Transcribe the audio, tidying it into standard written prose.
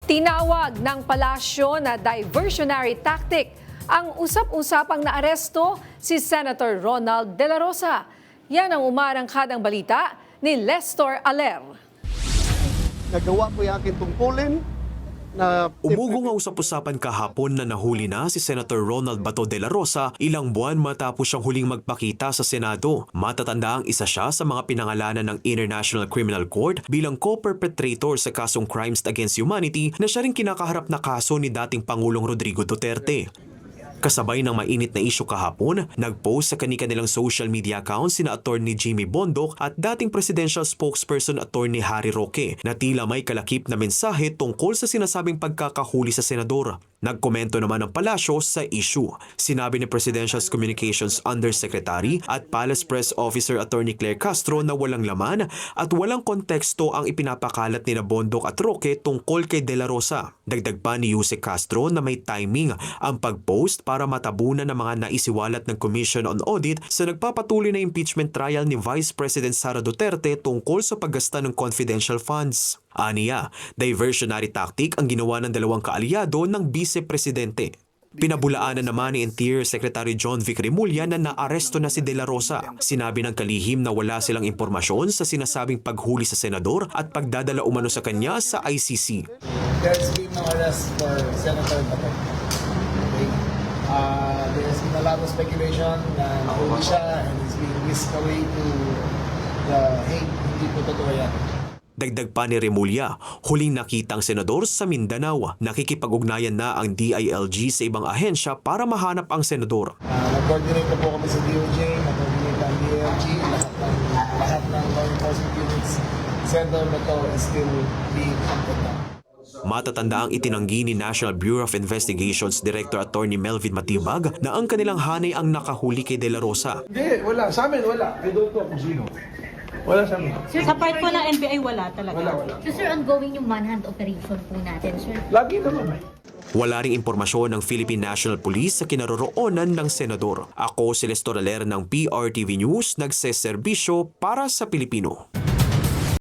Tinawag ng palasyo na diversionary tactic ang usap-usapang naaresto si Senator Ronald De La Rosa. Yan ang umarangkadang balita ni Lester Aler. Nagawa ko yung aking tungkulin na Umugong ang usap-usapan kahapon na nahuli na si Senator Ronald Bato de la Rosa ilang buwan matapos siyang huling magpakita sa Senado. Matatanda ang isa siya sa mga pinangalanan ng International Criminal Court bilang co-perpetrator sa kasong Crimes Against Humanity na siya rin kinakaharap na kaso ni dating Pangulong Rodrigo Duterte. Kasabay ng mainit na isyu kahapon, nag-post sa kanilang social media accounts sina Attorney Jimmy Bondoc at dating presidential spokesperson Attorney Harry Roque na tila may kalakip na mensahe tungkol sa sinasabing pagkakahuli sa senador. Nagkomento naman ang palasyo sa issue. Sinabi ni Presidential Communications Undersecretary at Palace Press Officer Attorney Claire Castro na walang laman at walang konteksto ang ipinapakalat ni Bondoc at Roque tungkol kay De La Rosa. Dagdag pa ni Yuse Castro na may timing ang pag-post para matabunan ng mga naisiwalat ng Commission on Audit sa nagpapatuloy na impeachment trial ni Vice President Sara Duterte tungkol sa paggasta ng confidential funds. Aniya, diversionary tactic ang ginawa ng dalawang kaalyado ng Vice-Presidente. Pinabulaanan naman ni Interior Secretary John Vic Remulla na naaresto na si De La Rosa. Sinabi ng kalihim na wala silang impormasyon sa sinasabing paghuli sa senador at pagdadala umano sa kanya sa ICC. There's been no arrest for Senator Bato. Okay. There's been a lot of speculation na nahuli siya and it's being whisked away to the Hague. Hindi po totoo yan. Dagdag pa ni Remulla, huling nakitang senador sa Mindanao. Nakikipag-ugnayan na ang DILG sa ibang ahensya para mahanap ang senador. Nag-coordinate na po kami sa DOJ, nag-coordinate ang DILG, lahat ng law enforcement units. Senator Bato is still being hunted down. Matatanda ang itinanggi ni National Bureau of Investigations Director Attorney Melvin Matibag na ang kanilang hanay ang nakahuli kay De La Rosa. Hindi, wala. Sa amin, wala. I don't know kung sino. Wala sa amin. Sa part po ng NBI, wala talaga. Wala. So sir, ongoing yung manhunt operation po natin, sir? Lagi naman. Wala ring impormasyon ng Philippine National Police sa kinaroroonan ng senador. Ako si Lester Aler ng PRTV News, nagseserbisyo para sa Pilipino.